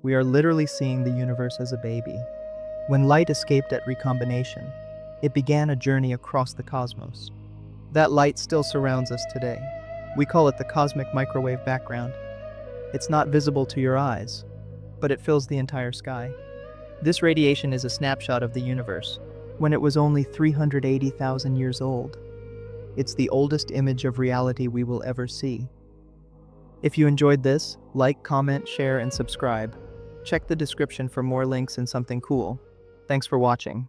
We are literally seeing the universe as a baby. When light escaped at recombination, it began a journey across the cosmos. That light still surrounds us today. We call it the cosmic microwave background. It's not visible to your eyes, but it fills the entire sky. This radiation is a snapshot of the universe, when it was only 380,000 years old. It's the oldest image of reality we will ever see. If you enjoyed this, like, comment, share, and subscribe. Check the description for more links and something cool. Thanks for watching.